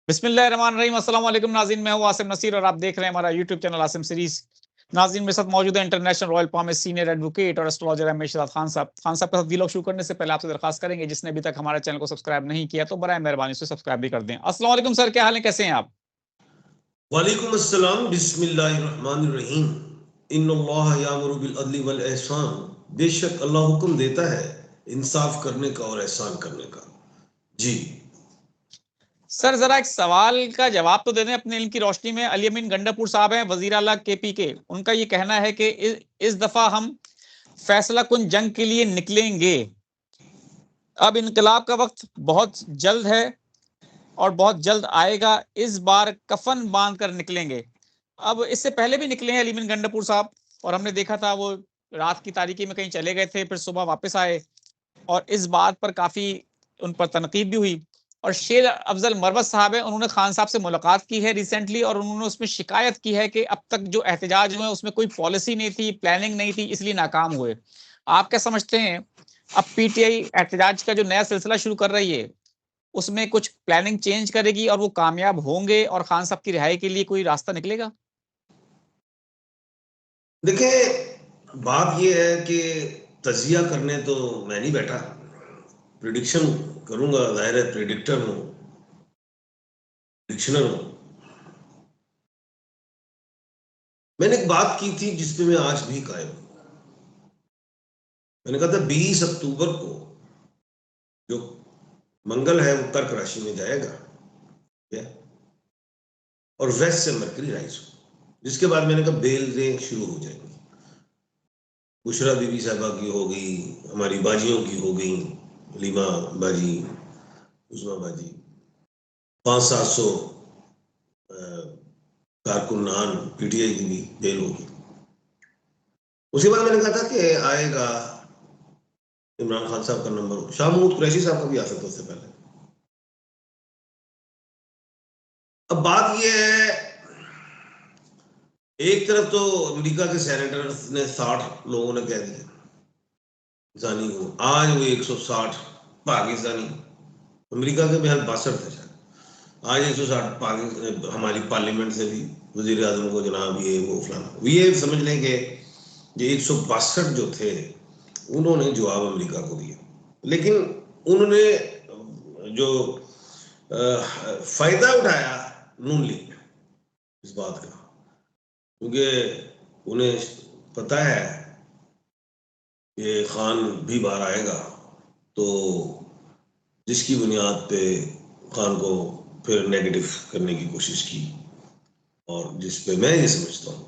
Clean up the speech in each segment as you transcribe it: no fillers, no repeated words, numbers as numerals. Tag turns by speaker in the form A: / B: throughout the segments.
A: बिस्मिल्लाहिर्रहमानिर्रहीम। अस्सलाम वालेकुम नाज़रीन, मैं हूं आसिम नसीर और आप देख रहे हैं हमारा यूट्यूब चैनल आसिम सीरीज। नाज़रीन, मेरे साथ मौजूद है international royal palmist senior advocate और एस्ट्रोलॉजर है मेशराद खान साहब। खान साहब के साथ व्लॉग शुरू करने से पहले आपसे दरखास्त करेंगे, जिसने अभी तक हमारे चैनल को सब्सक्राइब नहीं किया तो बराए मेहरबानी से सब्सक्राइब भी कर दें। अस्सलाम वालेकुम सर, क्या हाल है, कैसे हैं आप?
B: वालेकुम अस्सलाम, बिस्मिल्लाहिर्रहमानिर्रहीम। इन्नल्लाह यामुरु बिल अदली वल एहसान। बेशक अल्लाह हुक्म देता है इंसाफ करने का और एहसान करने का। जी
A: सर, जरा एक सवाल का जवाब तो दे दें अपने इल्म की रोशनी में। अली अमीन गंडापुर साहब हैं, वजीर आला केपी के। उनका ये कहना है कि इस दफा हम फैसला कुन जंग के लिए निकलेंगे। अब इनकलाब का वक्त बहुत जल्द है और बहुत जल्द आएगा। इस बार कफन बांध कर निकलेंगे। अब इससे पहले भी निकले हैं अली अमीन गंडापुर साहब, और हमने देखा था वो रात की तारीकी में कहीं चले गए थे, फिर सुबह वापस आए, और इस बात पर काफी उन पर तनकीद भी हुई। और शेर अफजल मरवत साहब है, उन्होंने खान साहब से मुलाकात की है रिसेंटली, और उन्होंने उसमें शिकायत की है कि अब तक जो एहतजाज हुए उसमें कोई पॉलिसी नहीं थी, प्लानिंग नहीं थी, इसलिए नाकाम हुए। आप क्या समझते हैं, अब पीटीआई एहतजाज का जो नया सिलसिला शुरू कर रही है उसमें कुछ प्लानिंग चेंज करेगी और वो कामयाब होंगे और खान साहब की रिहाई के लिए कोई रास्ता निकलेगा?
B: देखें, बात यह है कि तजिया करने तो मैं नहीं बैठा, प्रिडिक्शन करूंगा। जाहिर है प्रिडिक्टर हूं, प्रिडिक्शनर हूं। मैंने एक बात की थी जिसपे मैं आज भी कायम हूं। मैंने कहा था 20 अक्टूबर को जो मंगल है वो कर्क राशि में जाएगा और वेस्ट से मरकरी राइज हो, जिसके बाद मैंने कहा बेल्जें शुरू हो जाएंगी। बुशरा बीबी साहबा की हो गई, हमारी बाजियों की हो गई, लीमा बाजी, उस्मा बाजी, 500-700 कारकुनान पीटीआई की भी बेल होगी। उसके बाद मैंने कहा था कि आएगा इमरान खान साहब का नंबर, शाह महमूद कुरैशी साहब का भी आ सकता उससे पहले। अब बात यह है, एक तरफ तो अमेरिका के सेनेटर्स ने 60 लोगों ने कह दिया जानी को, आज वो 160 पाकिस्तानी, अमेरिका के बहन 62 थे शायद, आज 160 हमारी पार्लियामेंट से भी वजीर आजम को जनाब ये वो फलाना, ये समझ लें कि ये 162 जो थे उन्होंने जवाब अमेरिका को दिया। लेकिन उन्होंने जो फायदा उठाया नून लीग ने इस बात का, क्योंकि उन्हें पता है कि खान भी बाहर आएगा, तो जिसकी बुनियाद पे खान को फिर नेगेटिव करने की कोशिश की, और जिस पे मैं ये समझता हूँ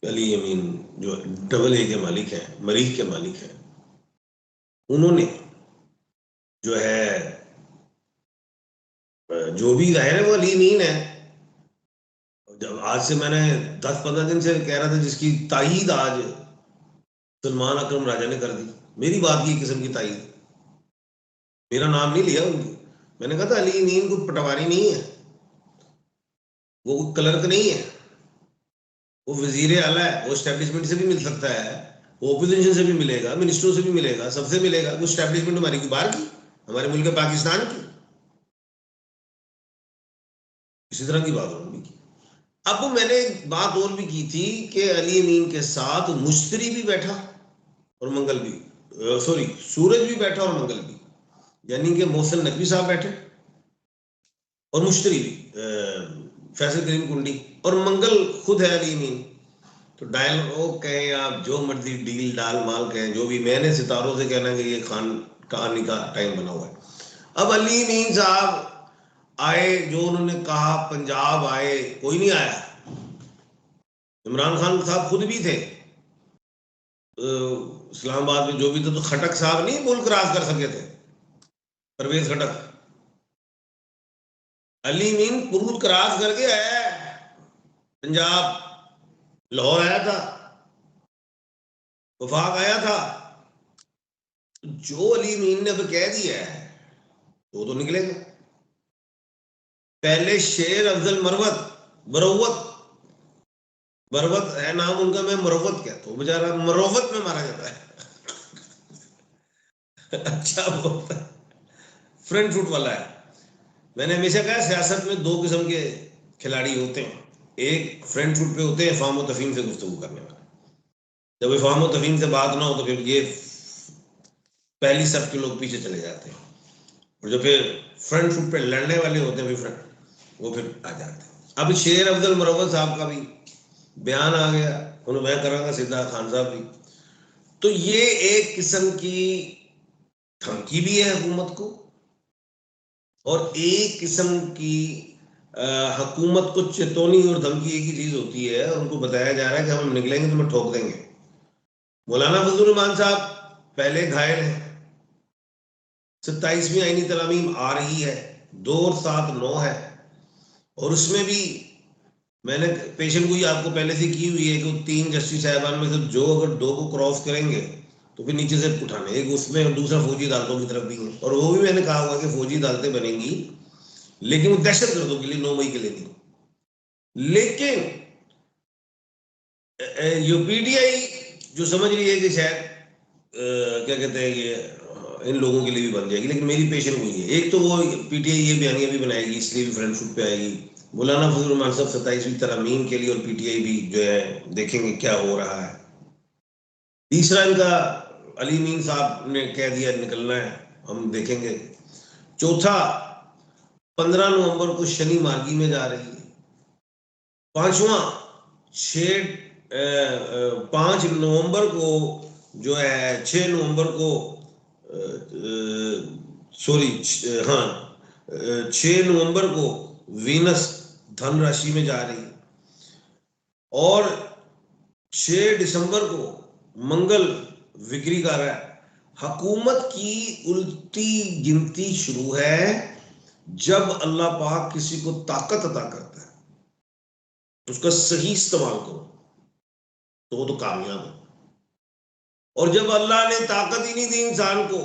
B: अली अमीन जो AA के मालिक हैं, मरीख के मालिक हैं, उन्होंने जो है जो भी जाहिर है वो अली अमीन है। जब आज से मैंने 10-15 दिन से कह रहा था, जिसकी तायीद आज सलमान अकरम राजा ने कर दी, मेरी बात की किस्म की तायीद, मेरा नाम नहीं लिया उनकी। मैंने कहा था अली अमीन कोई पटवारी नहीं है, वो क्लर्क नहीं है, वो वजीर आला है, वो स्टैब्लिशमेंट से भी मिल सकता है, वो ओपोजिशन से भी मिलेगा, मिनिस्टरों से भी मिलेगा, सबसे मिलेगा। वो स्टैब्लिशमेंट हमारी की बाहर की, हमारे मुल्क पाकिस्तान की, इसी तरह की बात उन्होंने की। अब मैंने एक बात और भी की थी कि अली अमीन के साथ मुश्तरी भी बैठा और मंगल भी, सॉरी सूरज भी बैठा और मंगल भी, यानी कि मोहसिन नकवी साहब बैठे और मुश्तरी भी फैसल करीम कुंडी, और मंगल खुद है अली अमीन। तो डायल वो कहें आप जो मर्जी डील डाल माल कहें जो भी, मैंने सितारों से कहना कि ये खान कहानी का टाइम बना हुआ है। अब अली अमीन साहब आए, जो उन्होंने कहा पंजाब आए, कोई नहीं आया। इमरान खान साहब खुद भी थे इस्लामाबाद में, जो भी थे, तो खटक साहब नहीं मुल्क राज कर सके थे, परवेज खटक। अली अमीन मुल्क राज करके आया पंजाब, लाहौर आया था, वफाक आया था। जो अली अमीन ने अब कह दिया है वो तो निकलेगा। पहले शेर अफजल मरवत, मरवत मरवत है नाम उनका, मैं मरवत कहता हूँ, बेचारा मरवत में मारा जाता है। अच्छा बोलता है, फ्रंट फुट वाला है। मैंने हमेशा कहा सियासत में दो किस्म के खिलाड़ी होते हैं, एक फ्रंट फुट पे होते हैं फार्म और तफहीम से गुफ्तगू करने वाले, जब फार्म और तफहीम से बात ना हो तो फिर ये पहली सब के लोग पीछे चले जाते हैं, और जो फिर फ्रंट फुट पे लड़ने वाले होते हैं फिर वो फिर आ जाते हैं। अब शेर अब्दुल मुरव्वत साहब का भी बयान आ गया, उन्हें मैं करांगा सीधा खान साहब भी, तो ये एक किस्म की धमकी भी है हुकूमत को, और एक किस्म की हुकूमत को चेतावनी और धमकी एक ही चीज होती है, उनको बताया जा रहा है कि हम निकलेंगे तो मैं ठोक देंगे। मौलाना फजलुर रहमान साहब पहले घायल हैं, 27वीं आईनी तरामीम आ रही है, 2 और 7 9 है, और उसमें भी मैंने पेशेंट गोई आपको पहले से की हुई है कि 3 जस्टिस साहबान में से जो अगर 2 को क्रॉस करेंगे तो फिर नीचे से उठाने, एक उसमें और दूसरा फौजी अदालतों की तरफ भी है, और वो भी मैंने कहा हुआ कि फौजी अदालतें बनेंगी लेकिन वो दहशत गर्दों के लिए 9 मई के लिए नहीं। लेकिन यूपीडीआई जो समझ रही है कि शायद क्या कहते हैं कि इन लोगों के लिए भी बन जाएगी, लेकिन मेरी पेशेंट हुई है, एक तो वो पीटीआई ये बयानियां भी बनाएगी इसलिए भी फ्रंट फुट पे आएगी, मौलाना फजलुर रहमान साहब 27वीं तरमीम के लिए और पीटीआई भी जो है देखेंगे क्या हो रहा है। तीसरा इनका अली मीन साहब ने कह दिया निकलना है, हम देखेंगे। चौथा 15 नवंबर को शनि मार्गी में जा रही है। पांचवा 5 नवंबर को जो है 6 नवंबर को सॉरी हाँ 6 नवंबर को वीनस धन राशि में जा रही है, और 6 दिसंबर को मंगल विक्री कर रहा है। हुकूमत की उल्टी गिनती शुरू है, जब अल्लाह पाक किसी को ताकत अता करता है उसका सही इस्तेमाल करो तो वो तो कामयाब है, और जब अल्लाह ने ताकत ही नहीं दी इंसान को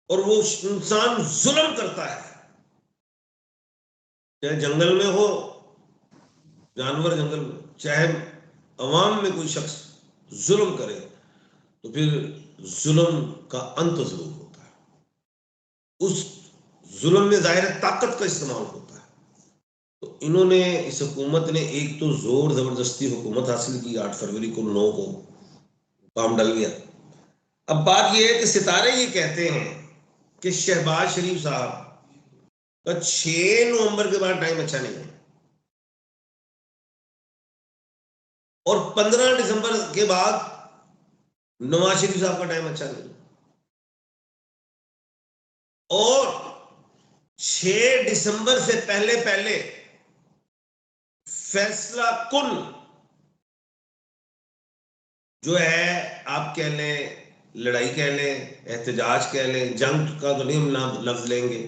B: और वो इंसान जुल्म करता है, चाहे जंगल में हो, जानवर जंगल में, चाहे अवाम में कोई शख्स जुल्म करे तो फिर जुल्म का अंत जरूर होता है, उस जुल्म में जाहिर ताकत का इस्तेमाल होता है। तो इन्होंने इस हुकूमत ने एक तो जोर जबरदस्ती हुकूमत हासिल की 8 फरवरी को 9 को काम डल गया। अब बात यह है कि सितारे ये कहते हैं कि शहबाज शरीफ साहब का 6 नवंबर के बाद टाइम अच्छा नहीं है, और 15 दिसंबर के बाद नवाज शरीफ साहब का टाइम अच्छा नहीं, और 6 दिसंबर से पहले पहले फैसला कुन जो है, आप कह लें लड़ाई कह लें, एहतजाज कह लें, जंग का तो नहीं हम नाम लफ्ज लेंगे,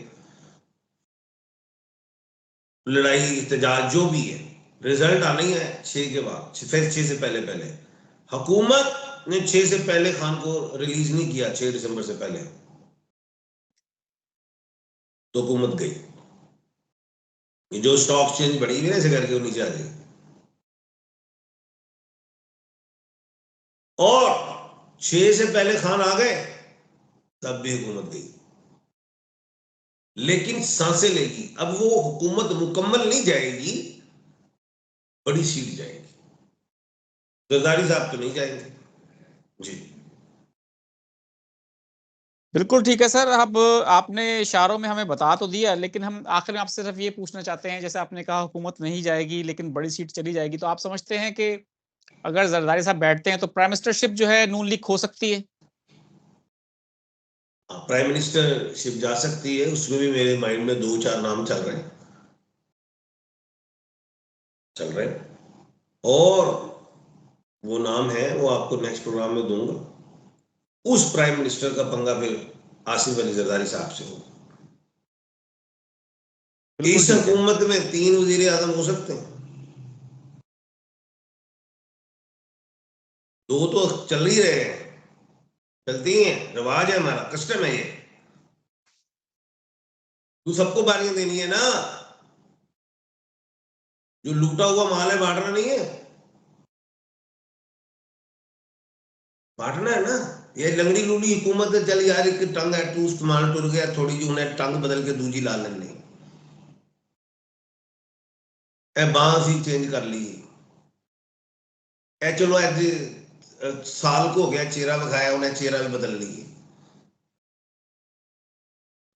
B: लड़ाई एहतजाज जो भी है, रिजल्ट आना ही है 6 के बाद, 6 से पहले पहले। हुकूमत ने 6 से पहले खान को रिलीज नहीं किया, 6 दिसंबर से पहले, तो हुकूमत गई। जो स्टॉक चेंज बढ़ी हुई है ऐसे करके वो नीचे आ जाएगी, और 6 से पहले खान आ गए तब भी हुकूमत गई, लेकिन सांसें लेगी। अब वो हुकूमत मुकम्मल नहीं जाएगी, बड़ी सीट जाएगी। जरदारी साहब तो नहीं जाएंगे जी।
A: बिल्कुल ठीक है सर। अब आपने इशारों में हमें बता तो दिया, लेकिन हम आखिर में आपसे सिर्फ ये पूछना चाहते हैं, जैसे आपने कहा हुकूमत नहीं जाएगी लेकिन बड़ी सीट चली जाएगी, तो आप समझते हैं कि अगर जरदारी साहब बैठते हैं तो प्राइम मिनिस्टरशिप जो है नून लीग खो सकती है?
B: प्राइम मिनिस्टरशिप जा सकती है, उसमें भी मेरे माइंड में 2-4 नाम चल रहे हैं, और वो नाम है वो आपको नेक्स्ट प्रोग्राम में दूंगा। उस प्राइम मिनिस्टर का पंगा फिर आसिफ अली जरदारी साहब से होगा। इस हुकूमत में 3 वजीर आजम हो सकते हैं, 2 तो चल ही रहे हैं, चलती हैं, रिवाज है हमारा, कस्टम है ये, तो सबको बारियां देनी है ना, जो लूटा हुआ माल है बांटना नहीं है, बांटना है ना। ये लंगड़ी लूली हुकूमत चल यार, एक टंग है टूस्ट माल टुर गया, थोड़ी जी उन्हें टंग बदल के दूजी ला लेने, बांस ही चेंज कर ली चलो अज साल को हो गया चेहरा विखाया उन्हें चेहरा भी बदल ली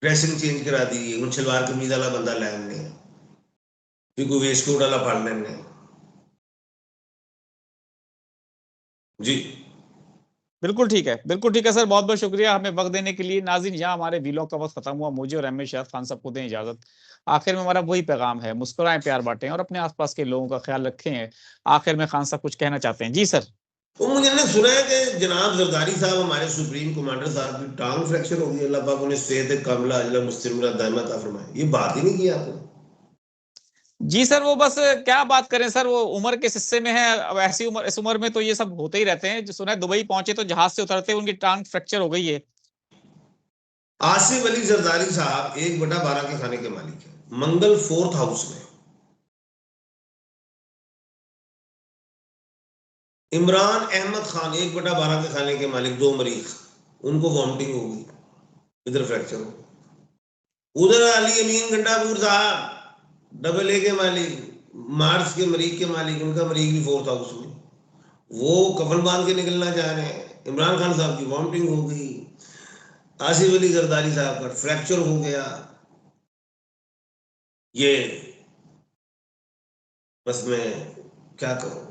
B: ड्रेसिंग चेंज करा दी हूँ सलवार कमीज वाला बंदा लै आने फिर कोई वेस्टकोट वाला फड़ लेने जी
A: बिल्कुल ठीक है, बिल्कुल ठीक है सर, बहुत बहुत शुक्रिया हमें वक्त देने के लिए। नाज़रीन, यहाँ हमारे व्लॉग का वक्त खत्म हुआ। मुझे और एम ए शाद खान साहब को दें इजाजत। आखिर में हमारा वही पैगाम है, मुस्कुराएं, प्यार बांटें और अपने आसपास के लोगों का ख्याल रखें। आखिर में खान साहब कुछ कहना चाहते हैं? जी सर।
B: वो मुझे ने सुना है कि जनाब जरदारी साहब हमारे सुप्रीम कमांडर साहब की टांग फ्रैक्चर हो गई, अल्लाह पाक उन्हें सेहत कामिला अजला मुस्तमिरा दायमा अता फरमाए। ये बात ही नहीं की आपने।
A: जी सर, वो बस क्या बात करें सर, वो उम्र के हिस्से में है। अब ऐसी उम्र, इस उम्र में तो ये सब होते ही रहते हैं। जो सुना है दुबई पहुंचे तो जहाज से उतरते उनकी टांग फ्रैक्चर हो गई है।
B: आसिफ अली जरदारी साहब 1/12 के खाने के मालिक है, मंगल 4th हाउस में। इमरान अहमद खान 1/12 के खाने के मालिक, 2 मरीज, उनको वॉमिटिंग हो गई, इधर फ्रैक्चर हो। उधर अली अमीन गंडापुर साहब AA के मालिक, मार्स के मरीज के मालिक, उनका मरीज भी 4th हाउस में, वो कफन बांध के निकलना चाह रहे हैं। इमरान खान साहब की वॉमिटिंग हो गई, आसिफ अली जरदारी साहब का फ्रैक्चर हो गया। ये बस मैं क्या कहूं,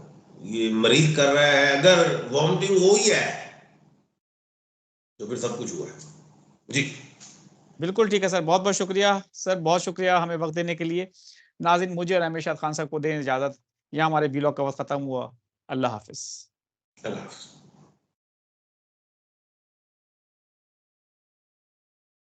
B: ये मरीज कर रहा है। अगर वॉमिटिंग हो ही है तो फिर सब कुछ हुआ है जी।
A: बिल्कुल ठीक है सर, बहुत बहुत शुक्रिया सर, बहुत शुक्रिया हमें वक्त देने के लिए। नाज़रीन, मुझे और एम ए शाद खान साहब को दें इजाजत। यहाँ हमारे व्लॉग का वक्त खत्म हुआ। अल्लाह हाफिज।
B: अल्लाह हाफिज।